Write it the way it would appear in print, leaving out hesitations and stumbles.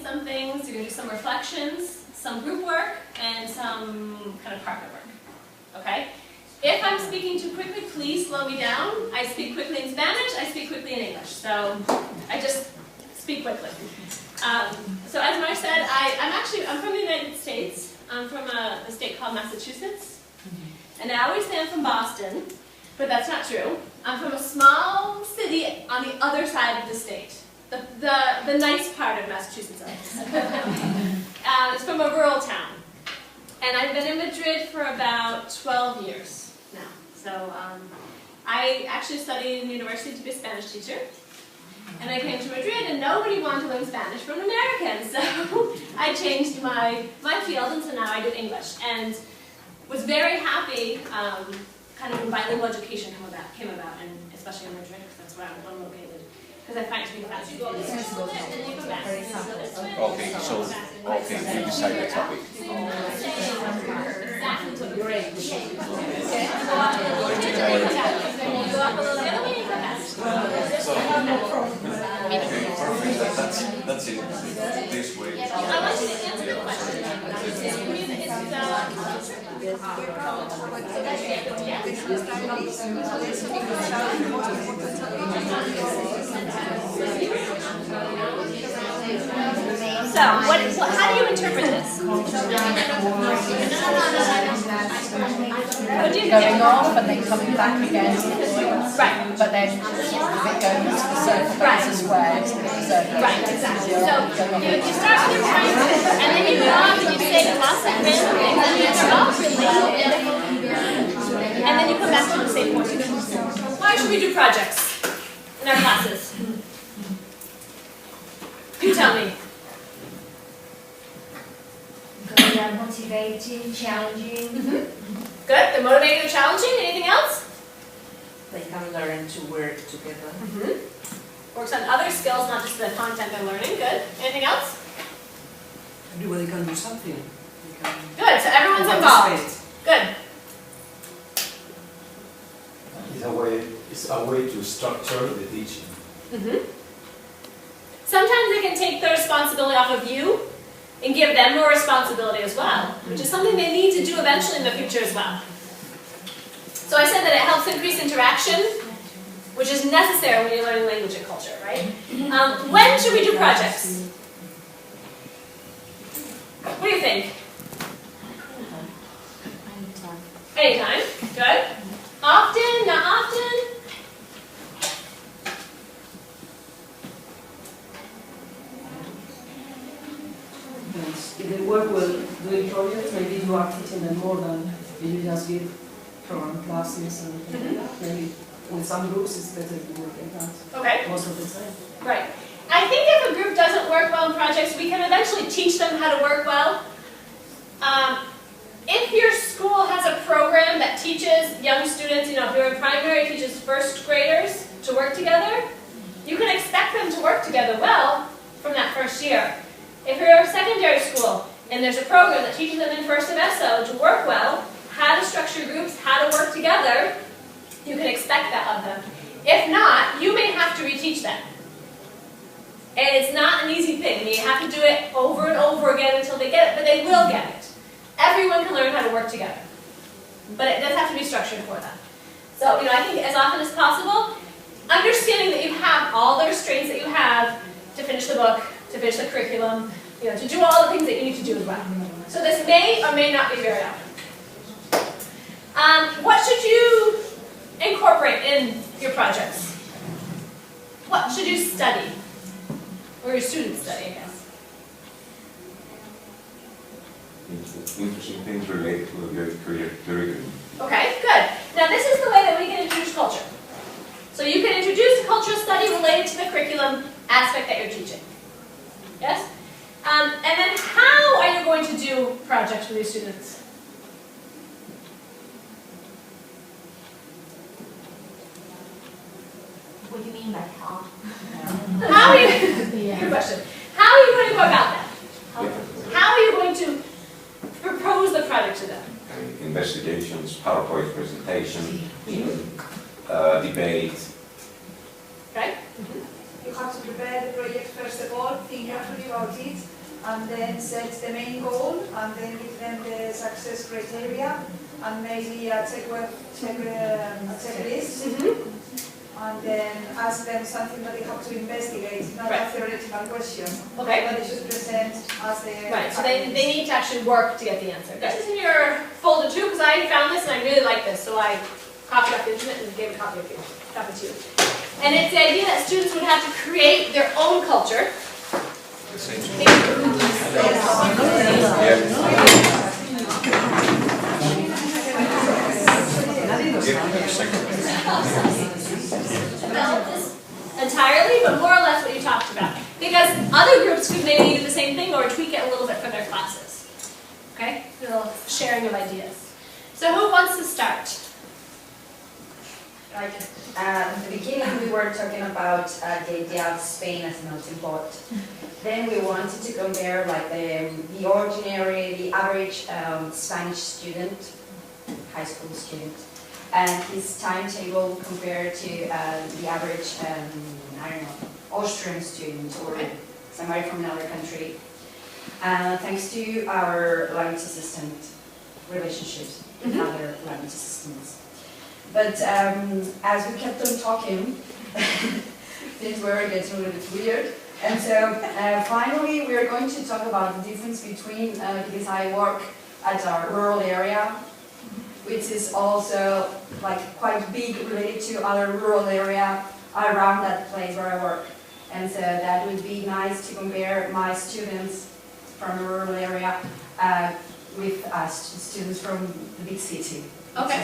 some things. You're going to do some reflections, some group work, and some kind of partner work. Okay? If I'm speaking too quickly, please slow me down. I speak quickly in Spanish, I speak quickly in English. So I just speak quickly. So as Mark said, I'm from the United States. I'm from a state called Massachusetts. And I always say I'm from Boston, but that's not true. I'm from a small city on the other side of the state. The nice part of Massachusetts. It's from a rural town. And I've been in Madrid for about 12 years now. So I actually studied in university to be a Spanish teacher. And I came to Madrid and nobody wanted to learn Spanish from an American. So I changed my field, and so now I do English. And was very happy kind of when bilingual education came about, and especially in Madrid, because that's where I'm located. Because I find it to be fascinating. Okay, so we decide the topic. That's it. This way. I want you to answer the question. So, how do you interpret this? Going off and then coming back again. Right. But then if it goes to the circle, that's a square. Right, exactly. So you start with your triangle, and then you go off and you say lots of random things, and then they're all related, and then you come back to the same point. Why should we do projects in our classes? You tell me. Because they're motivating, challenging. Good. They're motivating and challenging. Anything else? They can learn to work together. Works on other skills, not just the content they're learning. Good. Anything else? Everybody can do something. Good. So everyone's involved. Good. It's a way to structure the teaching. Sometimes they can take the responsibility off of you and give them more responsibility as well, which is something they need to do eventually in the future as well. So I said that it helps increase interaction, which is necessary when you're learning language and culture, right? When should we do projects? What do you think? Anytime. Good. Often? Not often? If they work well doing projects, maybe you are teaching them more than if you just give program classes and things like that. Maybe with some groups it's better to work like that. Okay. Most of the time. Right. I think if a group doesn't work well in projects, we can eventually teach them how to work well. If your school has a program that teaches young students, if you're in primary, teaches first graders to work together, you can expect them to work together well from that first year. If you're a secondary school and there's a program that teaches them in first of SO to work well, how to structure groups, how to work together, you can expect that of them. If not, you may have to reteach them. And it's not an easy thing. You have to do it over and over again until they get it, but they will get it. Everyone can learn how to work together. But it does have to be structured for them. So, I think as often as possible, understanding that you have all the restraints that you have to finish the book, to finish the curriculum, to do all the things that you need to do as well. So this may or may not be very often. What should you incorporate in your projects? What should you study? Or your students study, I guess. Interesting things related to the curriculum. Okay, good. Now this is the way that we can introduce culture. So you can introduce cultural study related to the curriculum aspect that you're teaching. Yes? And then how are you going to do projects with your students? What do you mean by how? How are you, good question. How are you going to go about that? How are you going to propose the project to them? Investigations, PowerPoint presentation, debate. Okay? You have to prepare the project first of all, think carefully about it, and then set the main goal, and then give them the success criteria, and maybe a checklist, and then ask them something that they have to investigate, not a theoretical question. Okay. But they should present as the... Right, so they need to actually work to get the answer. This is in your folder too, because I found this and I really like this, so I copied off the internet and gave a copy to you. And it's the idea that students would have to create their own culture. Develop this entirely, but more or less what you talked about. Because other groups could maybe do the same thing or tweak it a little bit for their classes. Okay? A little sharing of ideas. So who wants to start? At the beginning we were talking about the idea of Spain as a melting pot. Then we wanted to compare like the average Spanish student, high school student, and his timetable compared to the average, I don't know, Austrian student or somebody from another country. Thanks to our language assistant relationships with other language assistants. But as we kept on talking, things were getting a little bit weird. And so finally we are going to talk about the difference between, because I work at a rural area, which is also like quite big related to other rural area around that place where I work. And so that would be nice to compare my students from a rural area with students from the big city. Okay.